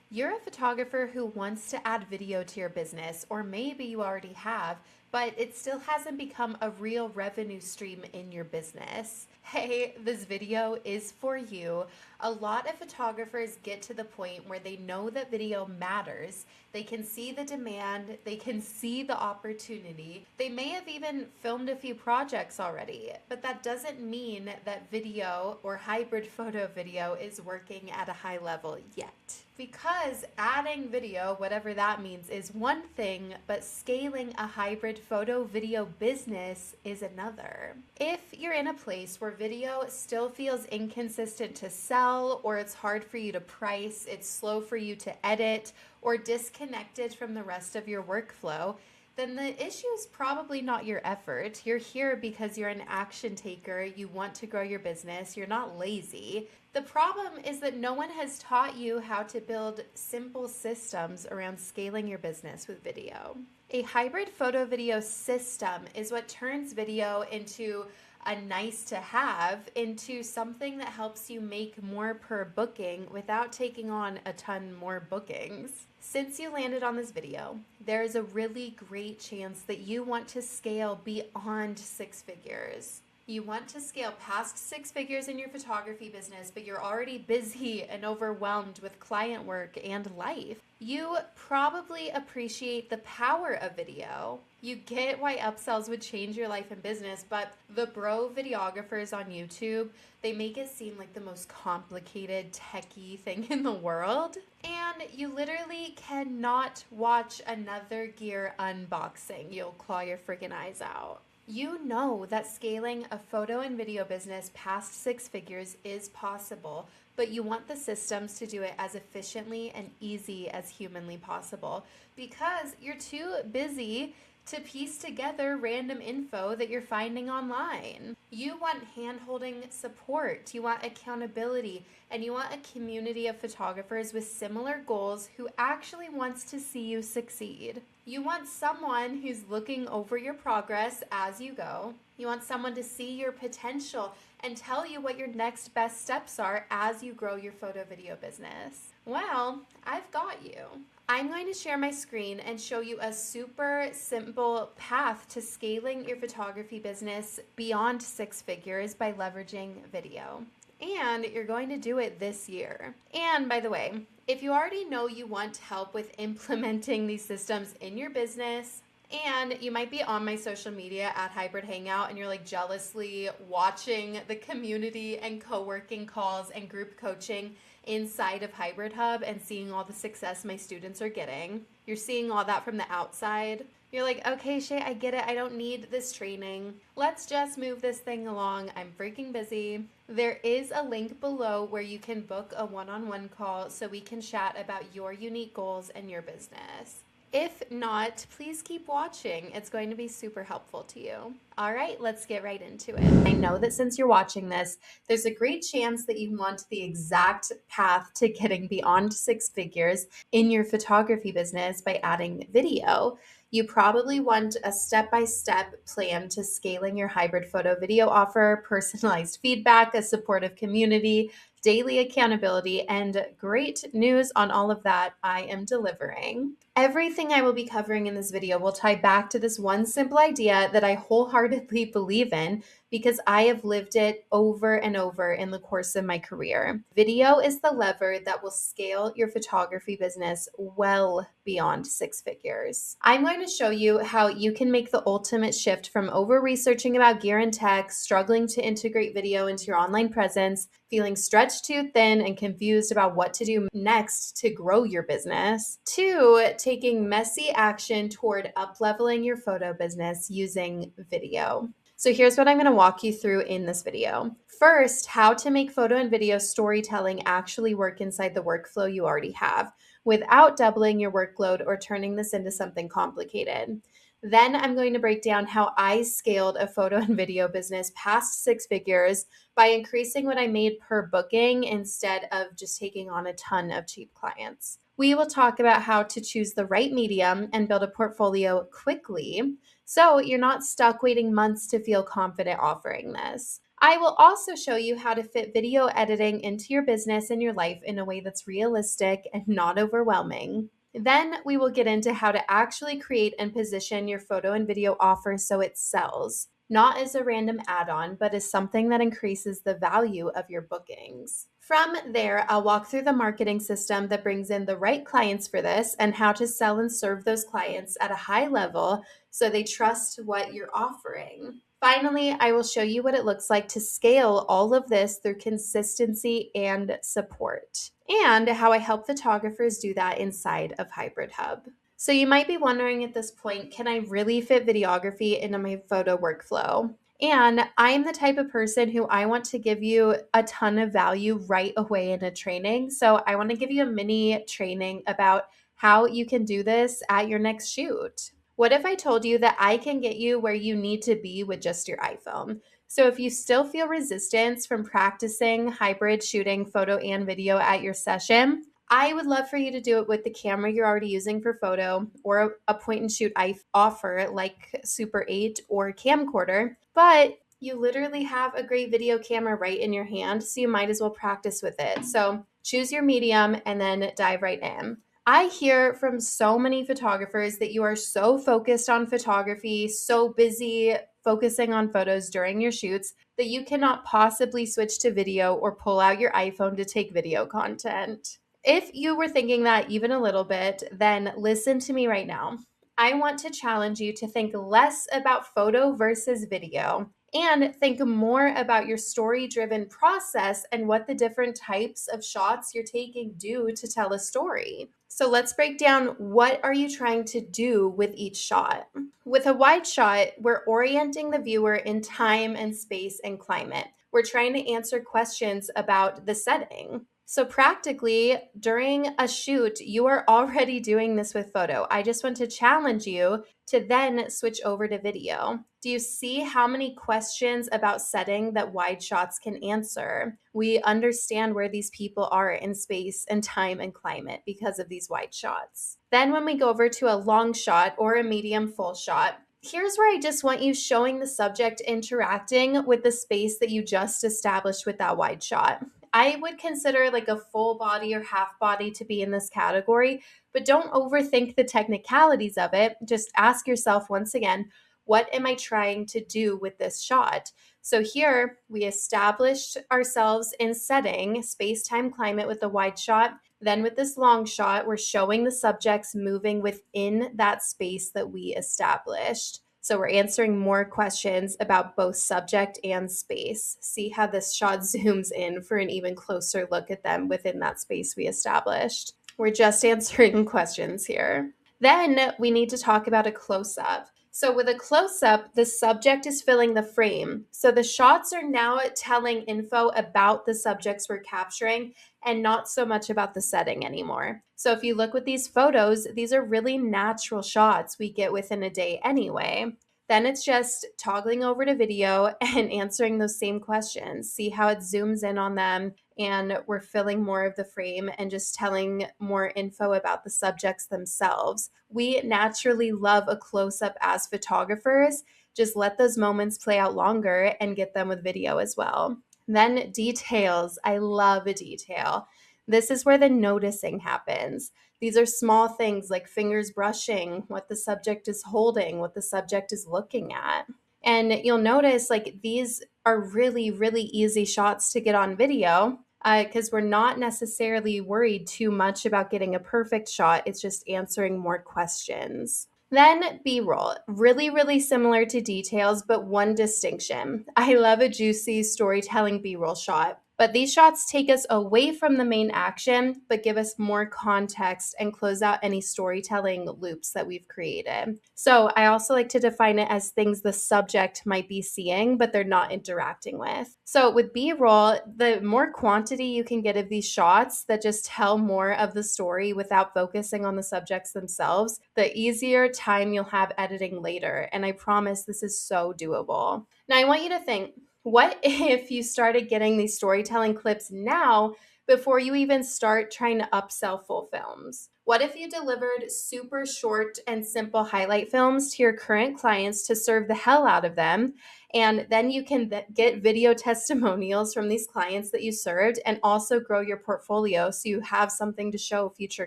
You're a photographer who wants to add video to your business, or maybe you already have, but it still hasn't become a real revenue stream in your business. Hey, this video is for you. A lot of photographers get to the point where they know that video matters. They can see the demand, they can see the opportunity. They may have even filmed a few projects already, but that doesn't mean that video or hybrid photo video is working at a high level yet. Because adding video, whatever that means, is one thing, but scaling a hybrid photo video business is another. If you're in a place where video still feels inconsistent to sell, or it's hard for you to price, it's slow for you to edit, or disconnected from the rest of your workflow, then the issue is probably not your effort. You're here because you're an action taker, you want to grow your business, you're not lazy. The problem is that no one has taught you how to build simple systems around scaling your business with video. A hybrid photo video system is what turns video into a nice to have into something that helps you make more per booking without taking on a ton more bookings. Since you landed on this video, there is a really great chance that you want to scale beyond six figures. You want to scale past six figures in your photography business, but you're already busy and overwhelmed with client work and life. You probably appreciate the power of video. You get why upsells would change your life and business, but the bro videographers on YouTube, they make it seem like the most complicated, techie thing in the world. And you literally cannot watch another gear unboxing. You'll claw your freaking eyes out. You know that scaling a photo and video business past six figures is possible, but you want the systems to do it as efficiently and easy as humanly possible because you're too busy to piece together random info that you're finding online. You want hand-holding support, you want accountability, and you want a community of photographers with similar goals who actually wants to see you succeed. You want someone who's looking over your progress as you go. You want someone to see your potential and tell you what your next best steps are as you grow your photo video business. Well, I've got you. I'm going to share my screen and show you a super simple path to scaling your photography business beyond six figures by leveraging video. And you're going to do it this year. And by the way, if you already know you want help with implementing these systems in your business, and you might be on my social media at Hybrid Hangout and you're like jealously watching the community and co-working calls and group coaching inside of Hybrid Hub and seeing all the success my students are getting. You're seeing all that from the outside. You're like, okay, Shay, I get it. I don't need this training. Let's just move this thing along. I'm freaking busy. There is a link below where you can book a one-on-one call so we can chat about your unique goals and your business. If not, please keep watching. It's going to be super helpful to you. All right, let's get right into it. I know that since you're watching this, there's a great chance that you want the exact path to getting beyond six figures in your photography business by adding video. You probably want a step-by-step plan to scaling your hybrid photo video offer, personalized feedback, a supportive community, daily accountability, and great news on all of that I am delivering. Everything I will be covering in this video will tie back to this one simple idea that I wholeheartedly believe in because I have lived it over and over in the course of my career. Video is the lever that will scale your photography business well beyond six figures. I'm going to show you how you can make the ultimate shift from over-researching about gear and tech, struggling to integrate video into your online presence, feeling stretched too thin and confused about what to do next to grow your business, to taking messy action toward up-leveling your photo business using video. So here's what I'm going to walk you through in this video. First, how to make photo and video storytelling actually work inside the workflow you already have without doubling your workload or turning this into something complicated. Then I'm going to break down how I scaled a photo and video business past six figures by increasing what I made per booking instead of just taking on a ton of cheap clients. We will talk about how to choose the right medium and build a portfolio quickly so you're not stuck waiting months to feel confident offering this. I will also show you how to fit video editing into your business and your life in a way that's realistic and not overwhelming. Then we will get into how to actually create and position your photo and video offer so it sells, not as a random add on, but as something that increases the value of your bookings. From there, I'll walk through the marketing system that brings in the right clients for this and how to sell and serve those clients at a high level so they trust what you're offering. Finally, I will show you what it looks like to scale all of this through consistency and support, and how I help photographers do that inside of Hybrid Hub. So you might be wondering at this point, can I really fit videography into my photo workflow? And I'm the type of person who I want to give you a ton of value right away in a training. So I want to give you a mini training about how you can do this at your next shoot. What if I told you that I can get you where you need to be with just your iPhone? So if you still feel resistance from practicing hybrid shooting photo and video at your session, I would love for you to do it with the camera you're already using for photo or a point and shoot offer like Super 8 or camcorder, but you literally have a great video camera right in your hand, so you might as well practice with it. So choose your medium and then dive right in. I hear from so many photographers that you are so focused on photography, so busy focusing on photos during your shoots that you cannot possibly switch to video or pull out your iPhone to take video content. If you were thinking that even a little bit, then listen to me right now. I want to challenge you to think less about photo versus video and think more about your story-driven process and what the different types of shots you're taking do to tell a story. So let's break down, what are you trying to do with each shot? With a wide shot, we're orienting the viewer in time and space and climate. We're trying to answer questions about the setting. So practically, during a shoot, you are already doing this with photo. I just want to challenge you to then switch over to video. Do you see how many questions about setting that wide shots can answer? We understand where these people are in space and time and climate because of these wide shots. Then when we go over to a long shot or a medium full shot, here's where I just want you showing the subject interacting with the space that you just established with that wide shot. I would consider like a full body or half body to be in this category, but don't overthink the technicalities of it. Just ask yourself once again, what am I trying to do with this shot? So here we established ourselves in setting, space, time, climate with the wide shot. Then with this long shot, we're showing the subjects moving within that space that we established. So we're answering more questions about both subject and space. See how this shot zooms in for an even closer look at them within that space we established. We're just answering questions here. Then we need to talk about a close-up. So with a close-up, the subject is filling the frame. So the shots are now telling info about the subjects we're capturing and not so much about the setting anymore. So if you look with these photos, these are really natural shots we get within a day anyway. Then it's just toggling over to video and answering those same questions. See how it zooms in on them, and we're filling more of the frame and just telling more info about the subjects themselves. We naturally love a close-up as photographers. Just let those moments play out longer and get them with video as well. Then details. I love a detail. This is where the noticing happens. These are small things like fingers brushing, what the subject is holding, what the subject is looking at. And you'll notice like these are really, really easy shots to get on video because we're not necessarily worried too much about getting a perfect shot. It's just answering more questions. Then B-roll, really, really similar to details, but one distinction. I love a juicy storytelling B-roll shot. But these shots take us away from the main action, but give us more context and close out any storytelling loops that we've created. So I also like to define it as things the subject might be seeing, but they're not interacting with. So with B-roll, the more quantity you can get of these shots that just tell more of the story without focusing on the subjects themselves, the easier time you'll have editing later. And I promise this is so doable. Now I want you to think, what if you started getting these storytelling clips now, before you even start trying to upsell full films? What if you delivered super short and simple highlight films to your current clients to serve the hell out of them? And then you can get video testimonials from these clients that you served and also grow your portfolio so you have something to show future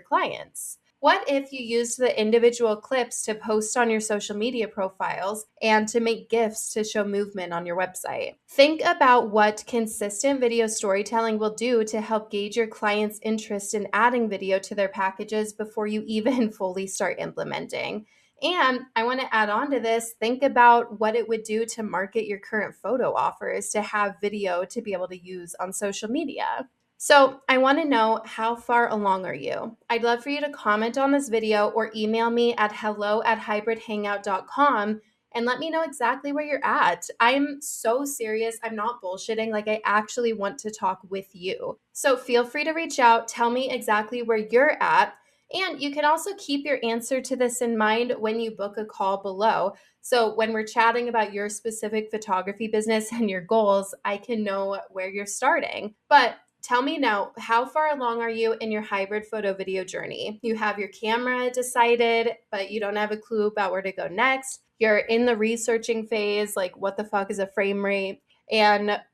clients. What if you used the individual clips to post on your social media profiles and to make GIFs to show movement on your website? Think about what consistent video storytelling will do to help gauge your clients' interest in adding video to their packages before you even fully start implementing. And I want to add on to this, think about what it would do to market your current photo offers to have video to be able to use on social media. So I want to know, how far along are you? I'd love for you to comment on this video or email me at hello@hybridhangout.com and let me know exactly where you're at. I'm so serious. I'm not bullshitting. Like, I actually want to talk with you. So feel free to reach out. Tell me exactly where you're at. And you can also keep your answer to this in mind when you book a call below. So when we're chatting about your specific photography business and your goals, I can know where you're starting. But tell me now, how far along are you in your hybrid photo video journey? You have your camera decided, but you don't have a clue about where to go next. You're in the researching phase, like what the fuck is a frame rate?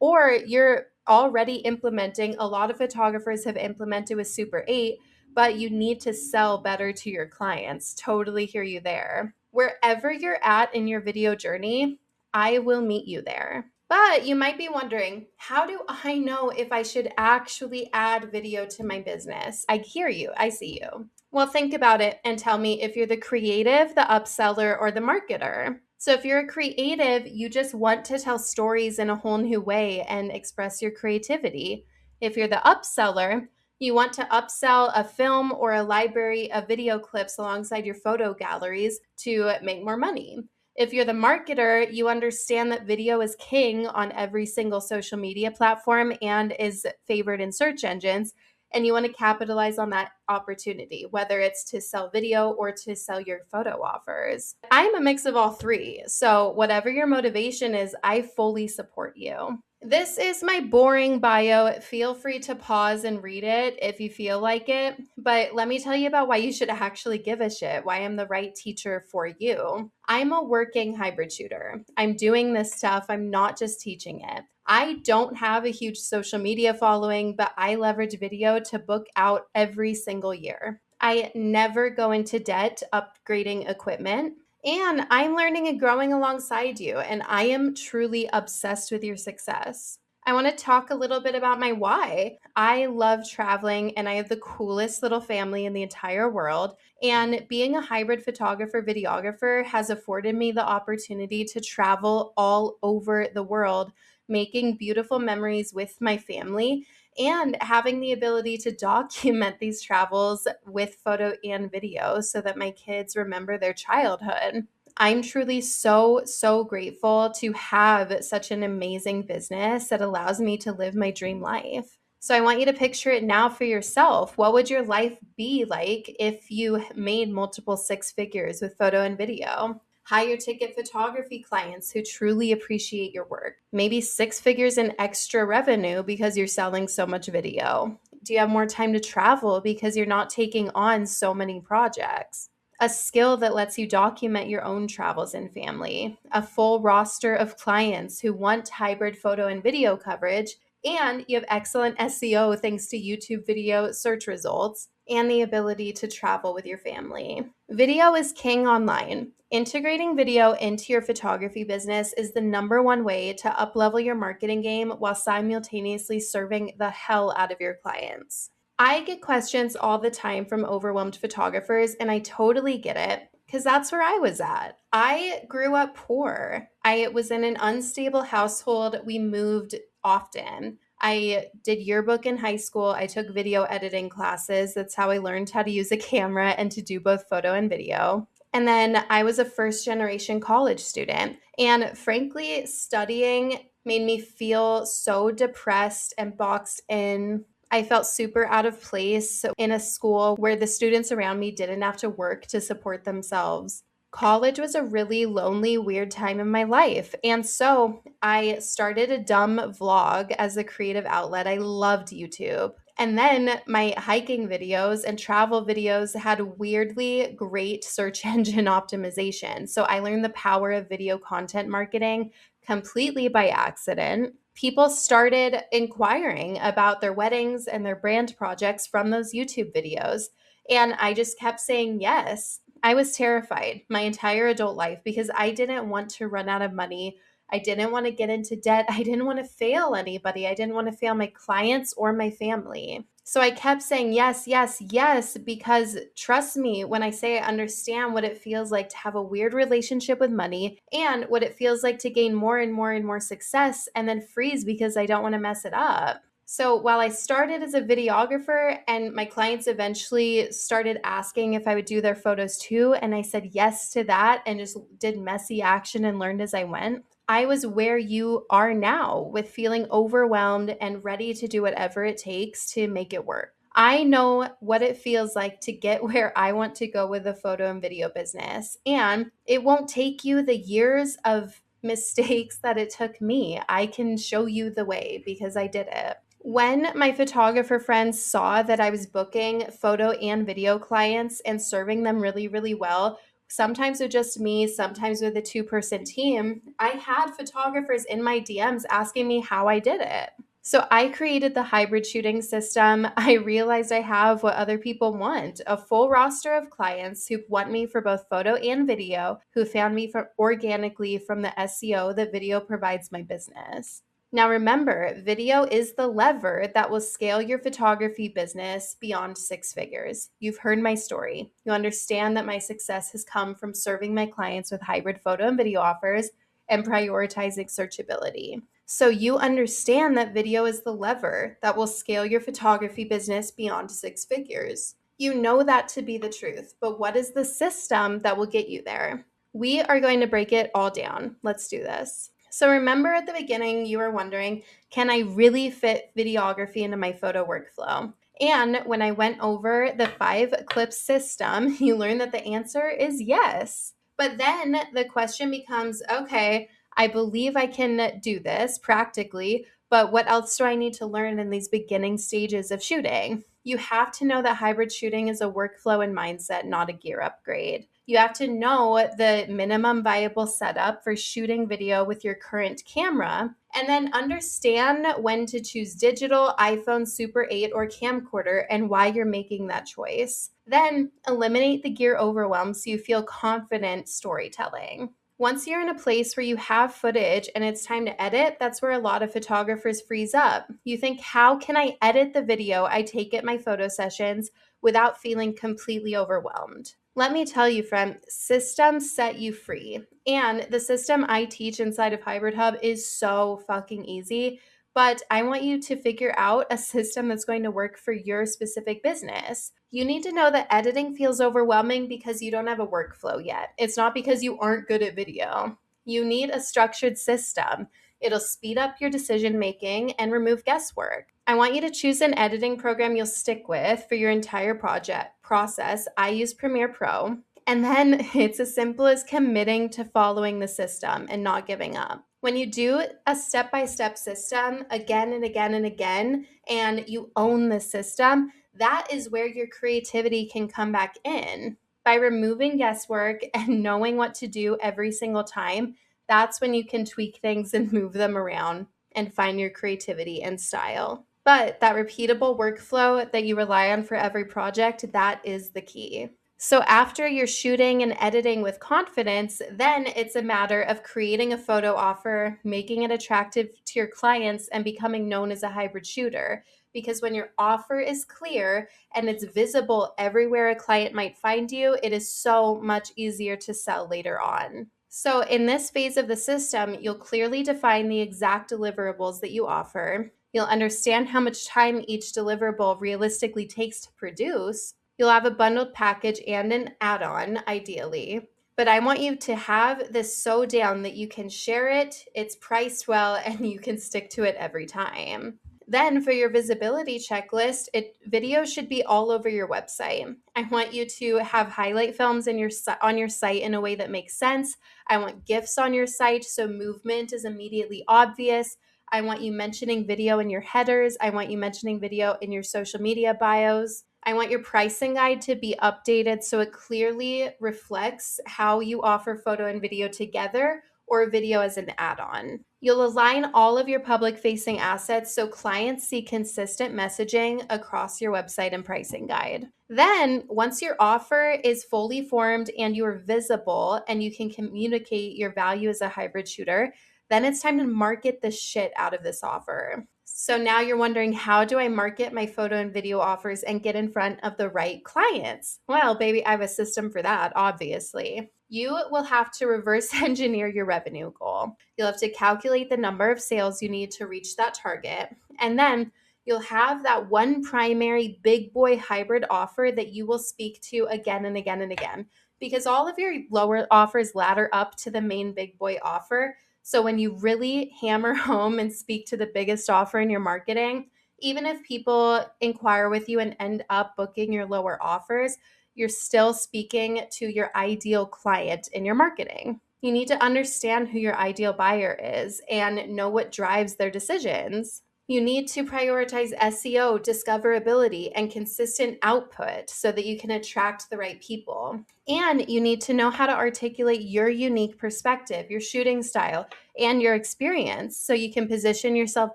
Or you're already implementing. A lot of photographers have implemented with Super 8, but you need to sell better to your clients. Totally hear you there. Wherever you're at in your video journey, I will meet you there. But you might be wondering, how do I know if I should actually add video to my business? I hear you. I see you. Well, think about it and tell me if you're the creative, the upseller, or the marketer. So if you're a creative, you just want to tell stories in a whole new way and express your creativity. If you're the upseller, you want to upsell a film or a library of video clips alongside your photo galleries to make more money. If you're the marketer, you understand that video is king on every single social media platform and is favored in search engines, and you want to capitalize on that opportunity, whether it's to sell video or to sell your photo offers. I'm a mix of all three, so whatever your motivation is, I fully support you. This is my boring bio. Feel free to pause and read it if you feel like it. But let me tell you about why you should actually give a shit, why I'm the right teacher for you. I'm a working hybrid shooter. I'm doing this stuff. I'm not just teaching it. I don't have a huge social media following, but I leverage video to book out every single year. I never go into debt upgrading equipment. And I'm learning and growing alongside you, and I am truly obsessed with your success. I want to talk a little bit about my why. I love traveling, and I have the coolest little family in the entire world. And being a hybrid photographer, videographer has afforded me the opportunity to travel all over the world, making beautiful memories with my family and having the ability to document these travels with photo and video so that my kids remember their childhood. I'm truly so grateful to have such an amazing business that allows me to live my dream life. So I want you to picture it now for yourself. What would your life be like if you made multiple six figures with photo and video? Higher ticket photography clients who truly appreciate your work. Maybe six figures in extra revenue because you're selling so much video. Do you have more time to travel because you're not taking on so many projects? A skill that lets you document your own travels and family. A full roster of clients who want hybrid photo and video coverage. And you have excellent SEO thanks to YouTube video search results and the ability to travel with your family. Video is king online. Integrating video into your photography business is the number one way to uplevel your marketing game while simultaneously serving the hell out of your clients. I get questions all the time from overwhelmed photographers, and I totally get it because that's where I was at. I grew up poor. I was in an unstable household. We moved often. I did yearbook in high school. I took video editing classes. That's how I learned how to use a camera and to do both photo and video. And then I was a first generation college student. And frankly, studying made me feel so depressed and boxed in. I felt super out of place in a school where the students around me didn't have to work to support themselves. College was a really lonely, weird time in my life. And so I started a dumb vlog as a creative outlet. I loved YouTube. And then my hiking videos and travel videos had weirdly great search engine optimization. So I learned the power of video content marketing completely by accident. People started inquiring about their weddings and their brand projects from those YouTube videos. And I just kept saying yes. I was terrified my entire adult life because I didn't want to run out of money. I didn't want to get into debt. I didn't want to fail anybody. I didn't want to fail my clients or my family. So I kept saying yes, yes, yes, because trust me when I say I understand what it feels like to have a weird relationship with money and what it feels like to gain more and more and more success and then freeze because I don't want to mess it up. So while I started as a videographer and my clients eventually started asking if I would do their photos too, and I said yes to that and just did messy action and learned as I went, I was where you are now with feeling overwhelmed and ready to do whatever it takes to make it work. I know what it feels like to get where I want to go with the photo and video business, and it won't take you the years of mistakes that it took me. I can show you the way because I did it. When my photographer friends saw that I was booking photo and video clients and serving them really, really well, sometimes with just me, sometimes with a two-person team, I had photographers in my DMs asking me how I did it. So I created the hybrid shooting system. I realized I have what other people want, a full roster of clients who want me for both photo and video, who found me organically from the SEO that video provides my business. Now remember, video is the lever that will scale your photography business beyond six figures. You've heard my story. You understand that my success has come from serving my clients with hybrid photo and video offers and prioritizing searchability. So you understand that video is the lever that will scale your photography business beyond six figures. You know that to be the truth, but what is the system that will get you there? We are going to break it all down. Let's do this. So remember at the beginning, you were wondering, can I really fit videography into my photo workflow? And when I went over the 5-clip system, you learned that the answer is yes. But then the question becomes, okay, I believe I can do this practically, but what else do I need to learn in these beginning stages of shooting? You have to know that hybrid shooting is a workflow and mindset, not a gear upgrade. You have to know the minimum viable setup for shooting video with your current camera, and then understand when to choose digital, iPhone, Super 8, or camcorder and why you're making that choice. Then eliminate the gear overwhelm so you feel confident storytelling. Once you're in a place where you have footage and it's time to edit, that's where a lot of photographers freeze up. You think, how can I edit the video I take at my photo sessions without feeling completely overwhelmed? Let me tell you, friend, systems set you free. And the system I teach inside of Hybrid Hub is so fucking easy. But I want you to figure out a system that's going to work for your specific business. You need to know that editing feels overwhelming because you don't have a workflow yet. It's not because you aren't good at video. You need a structured system. It'll speed up your decision making and remove guesswork. I want you to choose an editing program you'll stick with for your entire project process. I use Premiere Pro. And then it's as simple as committing to following the system and not giving up. When you do a step-by-step system again and again and again, and you own the system, that is where your creativity can come back in. By removing guesswork and knowing what to do every single time, that's when you can tweak things and move them around and find your creativity and style. But that repeatable workflow that you rely on for every project, that is the key. So after you're shooting and editing with confidence, then it's a matter of creating a photo offer, making it attractive to your clients, and becoming known as a hybrid shooter. Because when your offer is clear and it's visible everywhere a client might find you, it is so much easier to sell later on. So in this phase of the system, you'll clearly define the exact deliverables that you offer. You'll understand how much time each deliverable realistically takes to produce. You'll have a bundled package and an add-on, ideally. But I want you to have this so down that you can share it, it's priced well, and you can stick to it every time. Then for your visibility checklist, video should be all over your website. I want you to have highlight films on your site in a way that makes sense. I want GIFs on your site so movement is immediately obvious. I want you mentioning video in your headers. I want you mentioning video in your social media bios. I want your pricing guide to be updated so it clearly reflects how you offer photo and video together or video as an add-on. You'll align all of your public-facing assets so clients see consistent messaging across your website and pricing guide. Then, once your offer is fully formed and you're visible and you can communicate your value as a hybrid shooter, then it's time to market the shit out of this offer. So now you're wondering, how do I market my photo and video offers and get in front of the right clients? Well, baby, I have a system for that, obviously. You will have to reverse engineer your revenue goal. You'll have to calculate the number of sales you need to reach that target. And then you'll have that one primary big boy hybrid offer that you will speak to again and again and again, because all of your lower offers ladder up to the main big boy offer. So when you really hammer home and speak to the biggest offer in your marketing, even if people inquire with you and end up booking your lower offers, you're still speaking to your ideal client in your marketing. You need to understand who your ideal buyer is and know what drives their decisions. You need to prioritize SEO, discoverability, and consistent output so that you can attract the right people. And you need to know how to articulate your unique perspective, your shooting style, and your experience so you can position yourself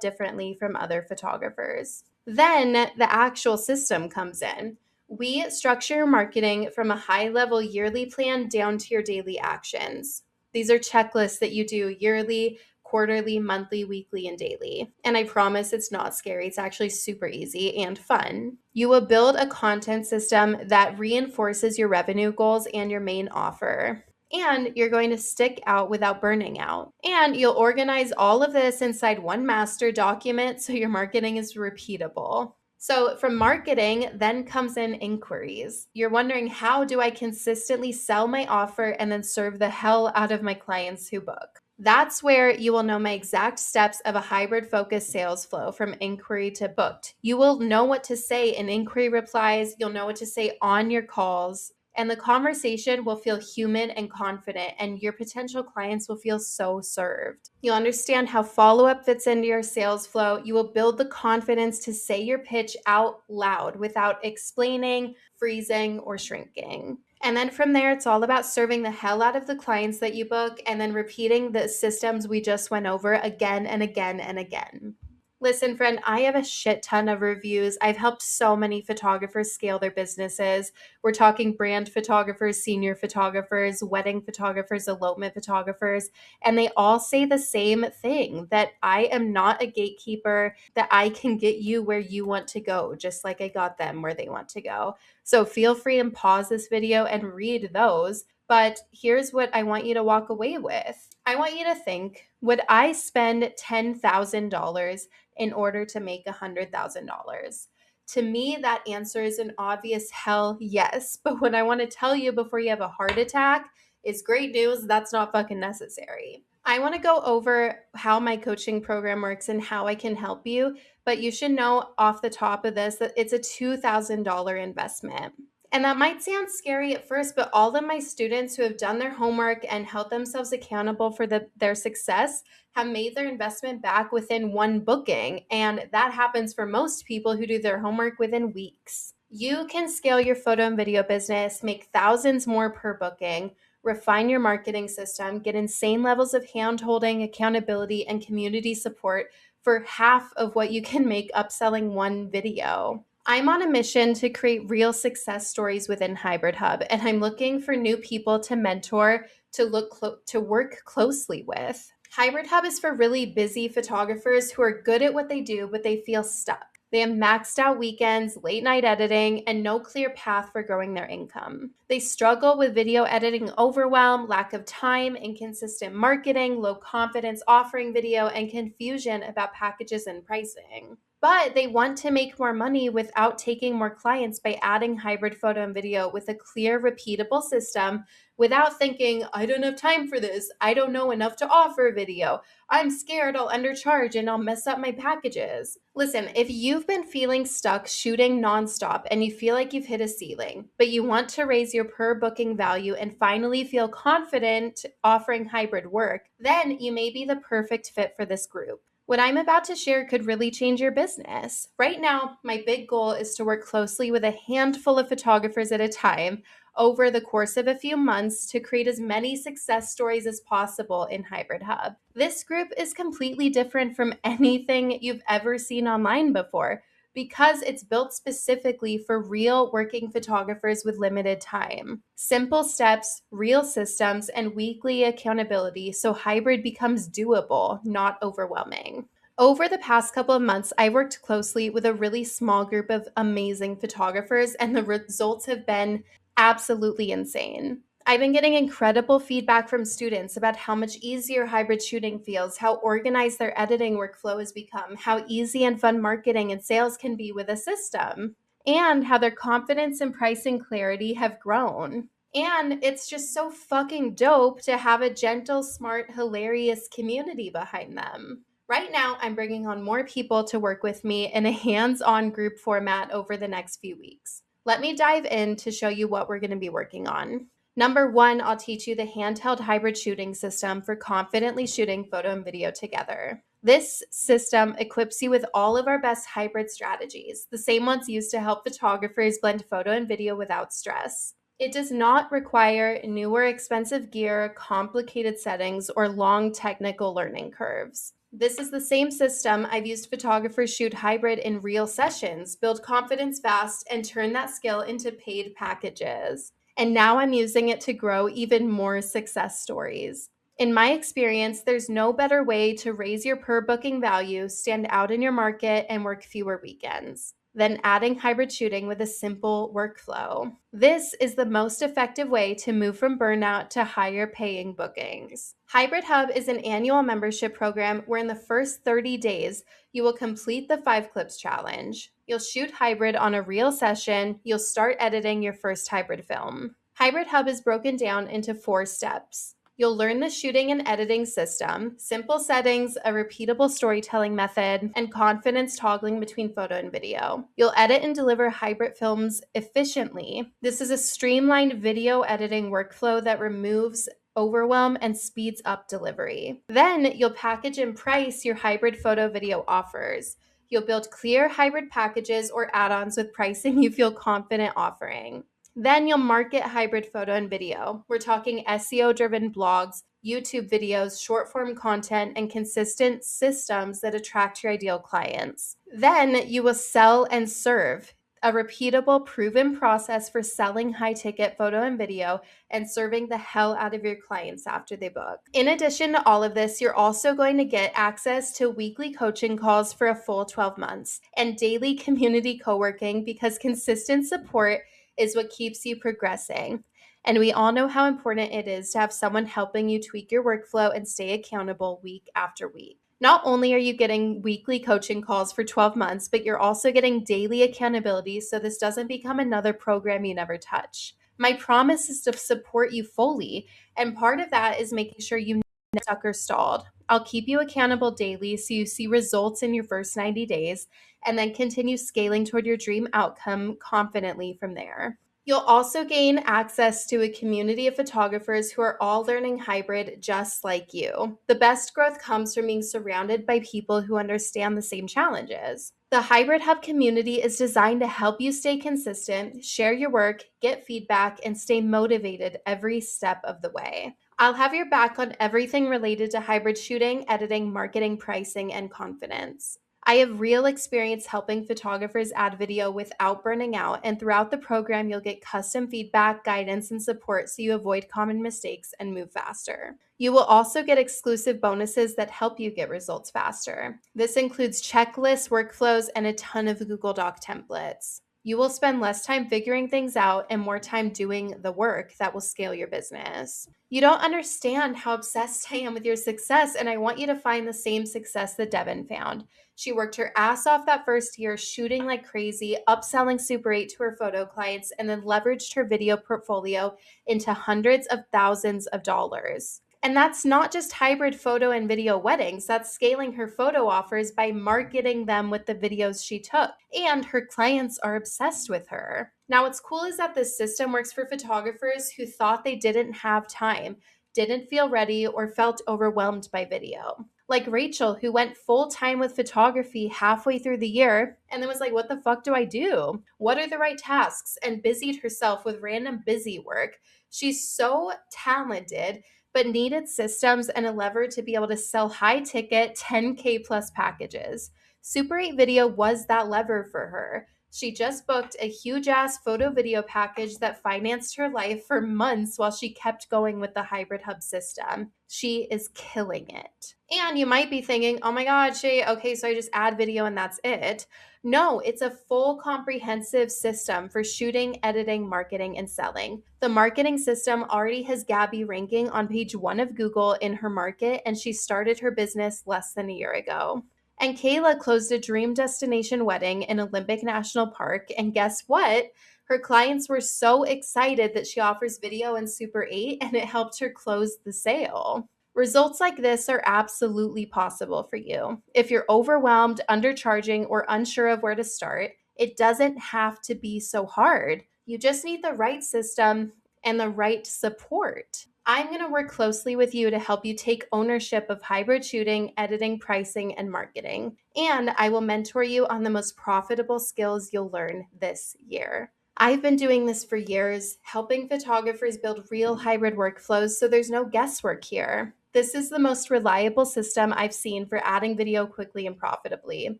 differently from other photographers. Then the actual system comes in. We structure your marketing from a high-level yearly plan down to your daily actions. These are checklists that you do yearly, quarterly, monthly, weekly, and daily. And I promise it's not scary. It's actually super easy and fun. You will build a content system that reinforces your revenue goals and your main offer. And you're going to stick out without burning out. And you'll organize all of this inside one master document so your marketing is repeatable. So from marketing, then comes in inquiries. You're wondering, how do I consistently sell my offer and then serve the hell out of my clients who book? That's where you will know my exact steps of a hybrid focused sales flow from inquiry to booked. You will know what to say in inquiry replies. You'll know what to say on your calls. And the conversation will feel human and confident, and your potential clients will feel so served. You'll understand how follow-up fits into your sales flow. You will build the confidence to say your pitch out loud without explaining, freezing, or shrinking. And then from there, it's all about serving the hell out of the clients that you book and then repeating the systems we just went over again and again and again. Listen, friend, I have a shit ton of reviews. I've helped so many photographers scale their businesses. We're talking brand photographers, senior photographers, wedding photographers, elopement photographers, and they all say the same thing, that I am not a gatekeeper, that I can get you where you want to go, just like I got them where they want to go. So feel free and pause this video and read those. But here's what I want you to walk away with. I want you to think, would I spend $10,000 in order to make $100,000? To me, that answer is an obvious hell yes. But what I want to tell you before you have a heart attack is great news. That's not fucking necessary. I want to go over how my coaching program works and how I can help you. But you should know off the top of this that it's a $2,000 investment. And that might sound scary at first, but all of my students who have done their homework and held themselves accountable for their success have made their investment back within one booking. And that happens for most people who do their homework within weeks. You can scale your photo and video business, make thousands more per booking, refine your marketing system, get insane levels of hand-holding, accountability, and community support for half of what you can make upselling one video. I'm on a mission to create real success stories within Hybrid Hub, and I'm looking for new people to mentor, to work closely with. Hybrid Hub is for really busy photographers who are good at what they do, but they feel stuck. They have maxed out weekends, late night editing, and no clear path for growing their income. They struggle with video editing overwhelm, lack of time, inconsistent marketing, low confidence offering video, and confusion about packages and pricing. But they want to make more money without taking more clients by adding hybrid photo and video with a clear, repeatable system without thinking, I don't have time for this. I don't know enough to offer video. I'm scared I'll undercharge and I'll mess up my packages. Listen, if you've been feeling stuck shooting nonstop and you feel like you've hit a ceiling, but you want to raise your per booking value and finally feel confident offering hybrid work, then you may be the perfect fit for this group. What I'm about to share could really change your business. Right now, my big goal is to work closely with a handful of photographers at a time over the course of a few months to create as many success stories as possible in Hybrid Hub. This group is completely different from anything you've ever seen online before because it's built specifically for real working photographers with limited time. Simple steps, real systems, and weekly accountability so hybrid becomes doable, not overwhelming. Over the past couple of months, I worked closely with a really small group of amazing photographers, and the results have been absolutely insane. I've been getting incredible feedback from students about how much easier hybrid shooting feels, how organized their editing workflow has become, how easy and fun marketing and sales can be with a system, and how their confidence and pricing clarity have grown. And it's just so fucking dope to have a gentle, smart, hilarious community behind them. Right now, I'm bringing on more people to work with me in a hands on group format over the next few weeks. Let me dive in to show you what we're going to be working on. Number one, I'll teach you the handheld hybrid shooting system for confidently shooting photo and video together. This system equips you with all of our best hybrid strategies, the same ones used to help photographers blend photo and video without stress. It does not require new or expensive gear, complicated settings, or long technical learning curves. This is the same system I've used photographers shoot hybrid in real sessions, build confidence fast, and turn that skill into paid packages. And now I'm using it to grow even more success stories. In my experience, there's no better way to raise your per booking value, stand out in your market, and work fewer weekends than adding hybrid shooting with a simple workflow. This is the most effective way to move from burnout to higher paying bookings. Hybrid Hub is an annual membership program where in the first 30 days, you will complete the 5 clips challenge. You'll shoot hybrid on a real session. You'll start editing your first hybrid film. Hybrid Hub is broken down into 4 steps. You'll learn the shooting and editing system, simple settings, a repeatable storytelling method, and confidence toggling between photo and video. You'll edit and deliver hybrid films efficiently. This is a streamlined video editing workflow that removes overwhelm and speeds up delivery. Then you'll package and price your hybrid photo video offers. You'll build clear hybrid packages or add-ons with pricing you feel confident offering. Then you'll market hybrid photo and video. We're talking SEO-driven blogs, YouTube videos, short-form content, and consistent systems that attract your ideal clients. Then you will sell and serve, a repeatable, proven process for selling high-ticket photo and video and serving the hell out of your clients after they book. In addition to all of this, you're also going to get access to weekly coaching calls for a full 12 months and daily community co-working because consistent support is what keeps you progressing. And we all know how important it is to have someone helping you tweak your workflow and stay accountable week after week. Not only are you getting weekly coaching calls for 12 months, but you're also getting daily accountability so this doesn't become another program you never touch. My promise is to support you fully, and part of that is making sure you never stuck or stalled. I'll keep you accountable daily so you see results in your first 90 days and then continue scaling toward your dream outcome confidently from there. You'll also gain access to a community of photographers who are all learning hybrid just like you. The best growth comes from being surrounded by people who understand the same challenges. The Hybrid Hub community is designed to help you stay consistent, share your work, get feedback, and stay motivated every step of the way. I'll have your back on everything related to hybrid shooting, editing, marketing, pricing, and confidence. I have real experience helping photographers add video without burning out, and throughout the program, you'll get custom feedback, guidance, and support so you avoid common mistakes and move faster. You will also get exclusive bonuses that help you get results faster. This includes checklists, workflows, and a ton of Google Doc templates. You will spend less time figuring things out and more time doing the work that will scale your business. You don't understand how obsessed I am with your success, and I want you to find the same success that Devin found. She worked her ass off that first year, shooting like crazy, upselling Super 8 to her photo clients, and then leveraged her video portfolio into hundreds of thousands of dollars. And that's not just hybrid photo and video weddings. That's scaling her photo offers by marketing them with the videos she took. And her clients are obsessed with her. Now, what's cool is that this system works for photographers who thought they didn't have time, didn't feel ready, or felt overwhelmed by video. Like Rachel, who went full time with photography halfway through the year and then was like, what the fuck do I do? What are the right tasks? And busied herself with random busy work. She's so talented, but needed systems and a lever to be able to sell high ticket 10K plus packages. Super 8 Video was that lever for her. She just booked a huge ass photo video package that financed her life for months while she kept going with the hybrid hub system. She is killing it. And you might be thinking, oh my God, Shay, okay, so I just add video and that's it. No, it's a full comprehensive system for shooting, editing, marketing, and selling. The marketing system already has Gabby ranking on page 1 of Google in her market, and she started her business less than a year ago. And Kayla closed a dream destination wedding in Olympic National Park. And guess what? Her clients were so excited that she offers video in Super 8 and it helped her close the sale. Results like this are absolutely possible for you. If you're overwhelmed, undercharging, or unsure of where to start, it doesn't have to be so hard. You just need the right system and the right support. I'm going to work closely with you to help you take ownership of hybrid shooting, editing, pricing, and marketing. And I will mentor you on the most profitable skills you'll learn this year. I've been doing this for years, helping photographers build real hybrid workflows so there's no guesswork here. This is the most reliable system I've seen for adding video quickly and profitably.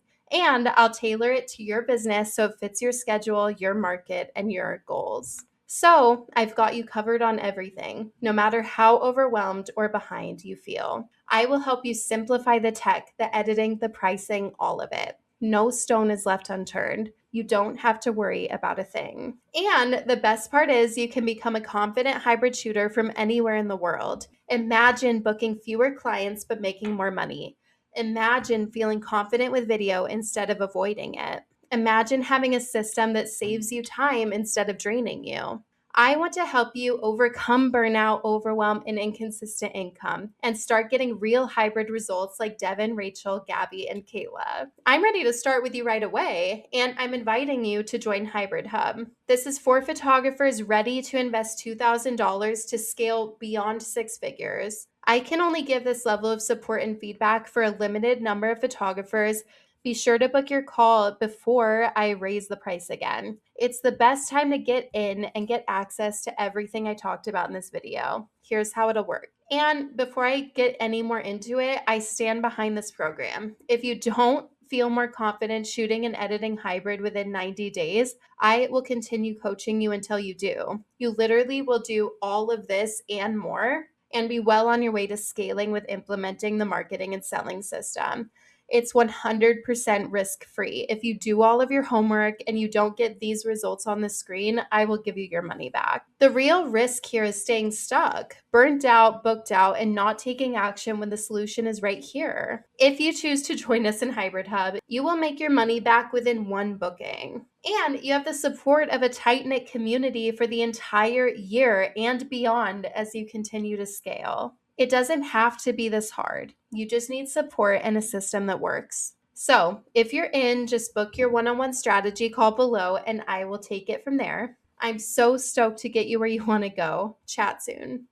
And I'll tailor it to your business so it fits your schedule, your market, and your goals. So I've got you covered on everything, no matter how overwhelmed or behind you feel. I will help you simplify the tech, the editing, the pricing, all of it. No stone is left unturned. You don't have to worry about a thing. And the best part is you can become a confident hybrid shooter from anywhere in the world. Imagine booking fewer clients but making more money. Imagine feeling confident with video instead of avoiding it. Imagine having a system that saves you time instead of draining you. I want to help you overcome burnout, overwhelm, and inconsistent income and start getting real hybrid results like Devin, Rachel, Gabby, and Kayla. I'm ready to start with you right away, and I'm inviting you to join Hybrid Hub. This is for photographers ready to invest $2,000 to scale beyond 6 figures. I can only give this level of support and feedback for a limited number of photographers. Be sure to book your call before I raise the price again. It's the best time to get in and get access to everything I talked about in this video. Here's how it'll work. And before I get any more into it, I stand behind this program. If you don't feel more confident shooting and editing hybrid within 90 days, I will continue coaching you until you do. You literally will do all of this and more and be well on your way to scaling with implementing the marketing and selling system. It's 100% risk-free. If you do all of your homework and you don't get these results on the screen, I will give you your money back. The real risk here is staying stuck, burnt out, booked out, and not taking action when the solution is right here. If you choose to join us in Hybrid Hub, you will make your money back within one booking. And you have the support of a tight-knit community for the entire year and beyond as you continue to scale. It doesn't have to be this hard. You just need support and a system that works. So if you're in, just book your one-on-one strategy call below and I will take it from there. I'm so stoked to get you where you want to go. Chat soon.